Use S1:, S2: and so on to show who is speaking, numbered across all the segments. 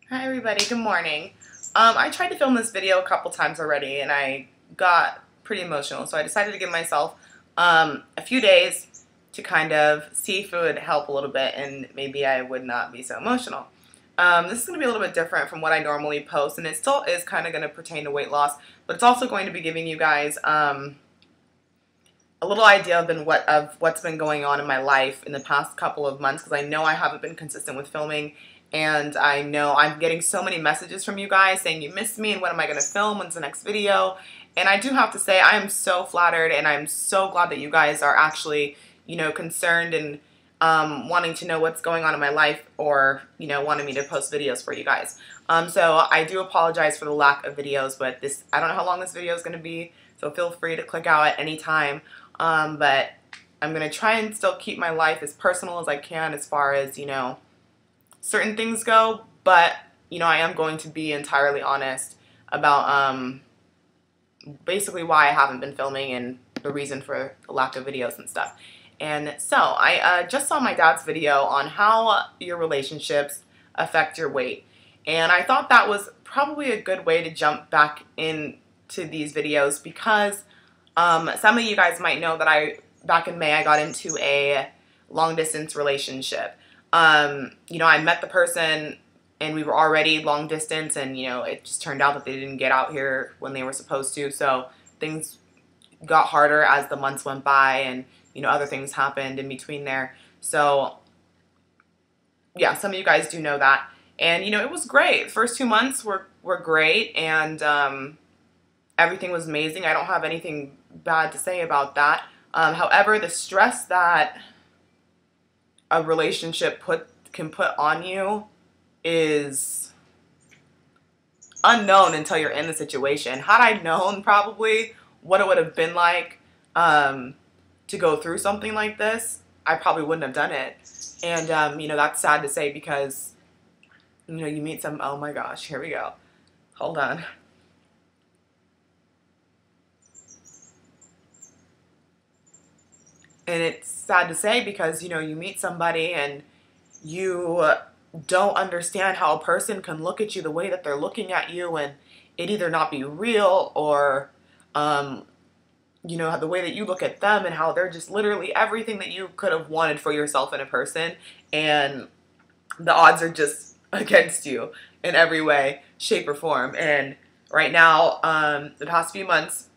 S1: Hi everybody, good morning. I tried to film this video a couple times already and I got pretty emotional, so I decided to give myself a few days to kind of see if it would help a little bit and maybe I would not be so emotional. This is going to be a little bit different from what I normally post, and it still is kind of going to pertain to weight loss, but it's also going to be giving you guys a little idea of what's been going on in my life in the past couple of months, because I know I haven't been consistent with filming. And I know I'm getting so many messages from you guys saying you miss me and when am I going to film, when's the next video. And I do have to say I am so flattered and I'm so glad that you guys are actually, concerned and wanting to know what's going on in my life, or, wanting me to post videos for you guys. So I do apologize for the lack of videos, but I don't know how long this video is going to be, so feel free to click out at any time. But I'm going to try and still keep my life as personal as I can as far as, certain things go, but I am going to be entirely honest about basically why I haven't been filming and the reason for the lack of videos and stuff. And so I just saw my dad's video on how your relationships affect your weight, and I thought that was probably a good way to jump back into these videos because some of you guys might know that back in May I got into a long distance relationship. I met the person and we were already long distance, and, it just turned out that they didn't get out here when they were supposed to. So things got harder as the months went by, and, other things happened in between there. So yeah, some of you guys do know that. And, it was great. The first 2 months were great, and, everything was amazing. I don't have anything bad to say about that. However, the stress that a relationship can put on you is unknown until you're in the situation. Had I known probably what it would have been like to go through something like this, I probably wouldn't have done it. And that's sad to say because you meet some, oh my gosh, here we go. Hold on. And it's sad to say because, you meet somebody and you don't understand how a person can look at you the way that they're looking at you, and it either not be real or, the way that you look at them and how they're just literally everything that you could have wanted for yourself in a person, and the odds are just against you in every way, shape, or form. And right now, the past few months,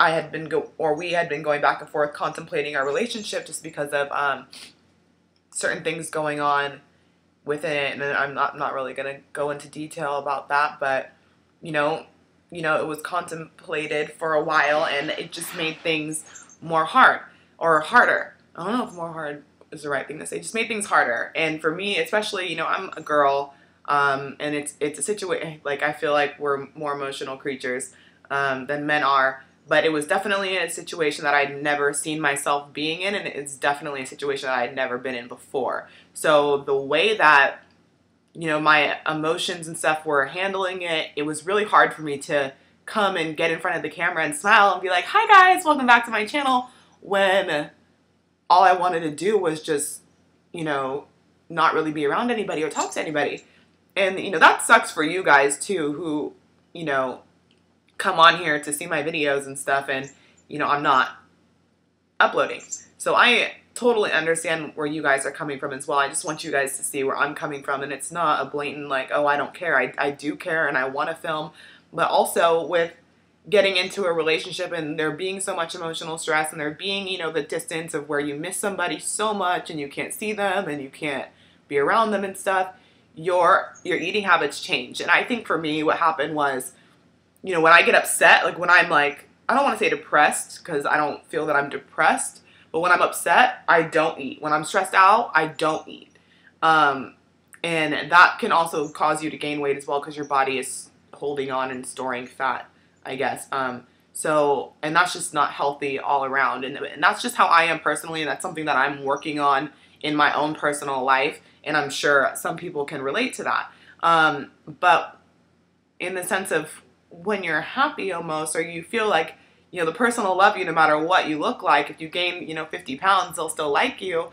S1: we had been going back and forth contemplating our relationship just because of certain things going on within it, and I'm not really gonna go into detail about that, but it was contemplated for a while, and it just made things more hard or harder. I don't know if more hard is the right thing to say. It just made things harder, and for me especially, I'm a girl, and it's a situation like I feel like we're more emotional creatures than men are. But it was definitely a situation that I'd never seen myself being in, and it's definitely a situation that I'd never been in before. So the way that, my emotions and stuff were handling it, it was really hard for me to come and get in front of the camera and smile and be like, hi guys, welcome back to my channel, when all I wanted to do was just, not really be around anybody or talk to anybody. And, that sucks for you guys too, who, come on here to see my videos and stuff, and I'm not uploading. So I totally understand where you guys are coming from as well. I just want you guys to see where I'm coming from, and it's not a blatant like, oh, I don't care. I do care and I want to film, but also with getting into a relationship and there being so much emotional stress, and there being the distance of where you miss somebody so much and you can't see them and you can't be around them and stuff, your eating habits change. And I think for me what happened was, when I get upset, like when I'm like, I don't want to say depressed because I don't feel that I'm depressed, but when I'm upset, I don't eat. When I'm stressed out, I don't eat. And that can also cause you to gain weight as well because your body is holding on and storing fat, I guess. And that's just not healthy all around. And that's just how I am personally, and that's something that I'm working on in my own personal life, and I'm sure some people can relate to that. But in the sense of when you're happy almost, or you feel like, the person will love you no matter what you look like. If you gain, 50 pounds, they'll still like you.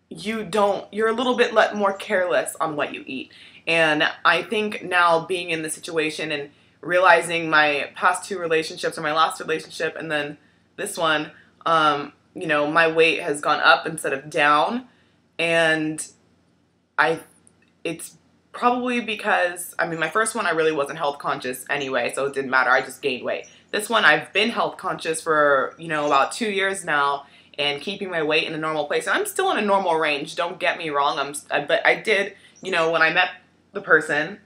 S1: you're a little bit more careless on what you eat. And I think now being in the situation and realizing my past two relationships, or my last relationship and then this one, you know, my weight has gone up instead of down. And I, it's probably because, I mean, my first one I really wasn't health conscious anyway, so it didn't matter. I just gained weight. This one I've been health conscious for, you know, about 2 years now, and keeping my weight in a normal place. And I'm still in a normal range, don't get me wrong. But I did, you know, when I met the person,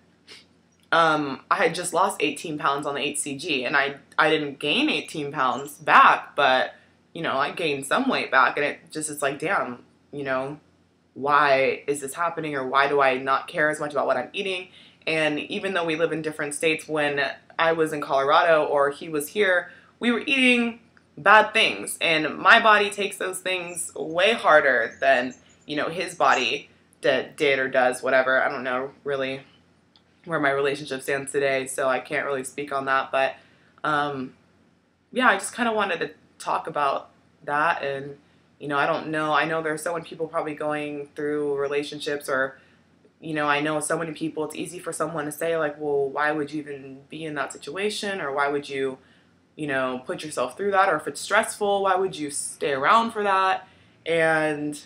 S1: I had just lost 18 pounds on the HCG, and I didn't gain 18 pounds back, but, you know, I gained some weight back, and it just is like, damn, you know, why is this happening, or why do I not care as much about what I'm eating? And even though we live in different states, when I was in Colorado or he was here, we were eating bad things, and my body takes those things way harder than, you know, his body did or does, whatever. I don't know really where my relationship stands today, so I can't really speak on that, but yeah, I just kind of wanted to talk about that. And, you know, I don't know, I know there's so many people probably going through relationships, or, you know, I know so many people, it's easy for someone to say, like, well, why would you even be in that situation, or why would you, you know, put yourself through that, or if it's stressful, why would you stay around for that? And,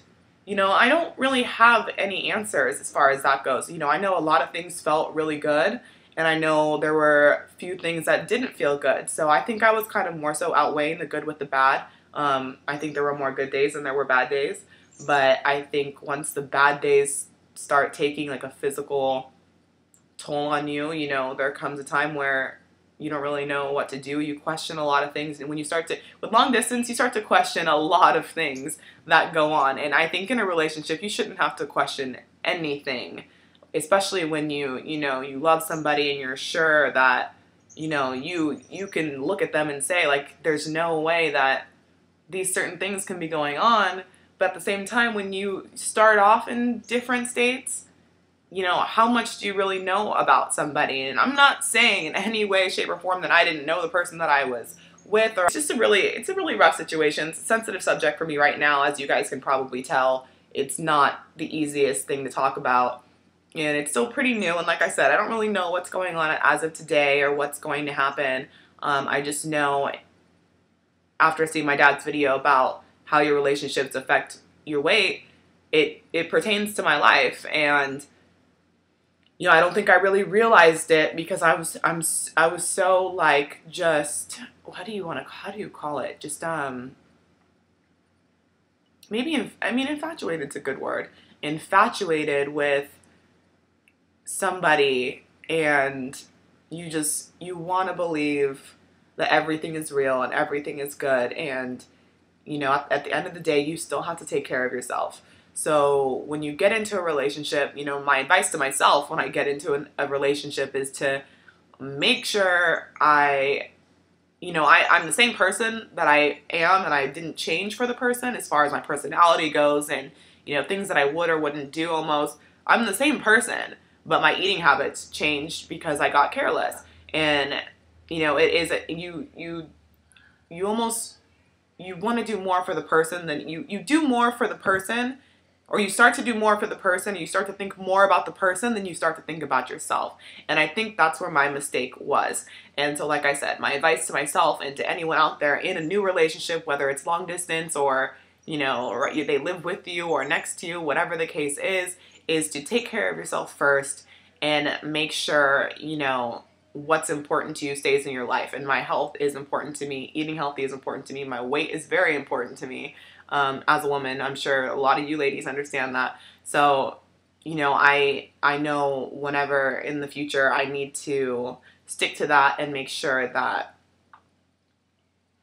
S1: you know, I don't really have any answers as far as that goes. You know, I know a lot of things felt really good, and I know there were a few things that didn't feel good. So I think I was kind of more so outweighing the good with the bad. I think there were more good days than there were bad days. But I think once the bad days start taking like a physical toll on you, you know, there comes a time where you don't really know what to do. You question a lot of things. And when you start to, with long distance, you start to question a lot of things that go on. And I think in a relationship, you shouldn't have to question anything, especially when you know, you love somebody and you're sure that, you know, you can look at them and say, like, there's no way that these certain things can be going on. But at the same time, when you start off in different states, you know, how much do you really know about somebody? And I'm not saying in any way, shape, or form that I didn't know the person that I was with, or it's a really rough situation. It's a sensitive subject for me right now, as you guys can probably tell. It's not the easiest thing to talk about, and it's still pretty new. And like I said, I don't really know what's going on as of today or what's going to happen. I just know after seeing my dad's video about how your relationships affect your weight, it pertains to my life. And you know, I don't think I really realized it because I was so like, just, how do you call it? Just maybe, I mean, infatuated's a good word. Infatuated with somebody, and you want to believe that everything is real and everything is good. And, you know, at the end of the day, you still have to take care of yourself. So when you get into a relationship, you know, my advice to myself when I get into a relationship is to make sure you know, I'm the same person that I am, and I didn't change for the person as far as my personality goes, and, you know, things that I would or wouldn't do almost. I'm the same person, but my eating habits changed because I got careless. And, you know, it is, you almost, you want to do more for the person than you do more for the person, or you start to do more for the person, you start to think more about the person than you start to think about yourself. And I think that's where my mistake was. And so, like I said, my advice to myself and to anyone out there in a new relationship, whether it's long distance or, you know, or they live with you or next to you, whatever the case is to take care of yourself first and make sure, you know, what's important to you stays in your life. And my health is important to me. Eating healthy is important to me. My weight is very important to me. As a woman, I'm sure a lot of you ladies understand that. So, you know, I know whenever in the future I need to stick to that and make sure that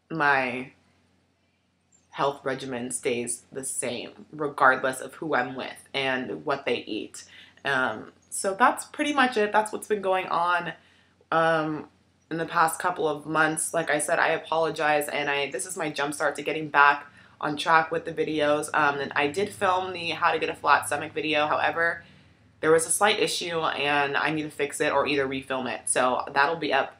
S1: my health regimen stays the same regardless of who I'm with and what they eat. So that's pretty much it. That's what's been going on in the past couple of months. Like I said, I apologize, and this is my jump start to getting back on track with the videos. And I did film the how to get a flat stomach video. However, there was a slight issue and I need to fix it or either refilm it. So that'll be up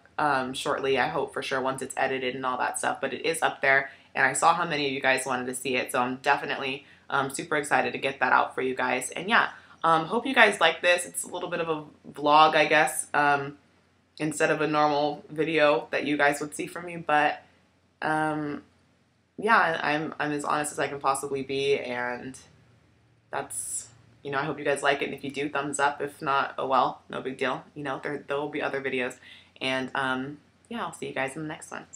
S1: shortly, I hope, for sure, once it's edited and all that stuff. But it is up there, and I saw how many of you guys wanted to see it. So I'm definitely Super excited to get that out for you guys. And yeah, hope you guys like this. It's a little bit of a vlog, I guess, instead of a normal video that you guys would see from me. But yeah, I'm as honest as I can possibly be, and that's, you know, I hope you guys like it. And if you do, thumbs up. If not, oh well, no big deal. You know, there will be other videos. And yeah, I'll see you guys in the next one.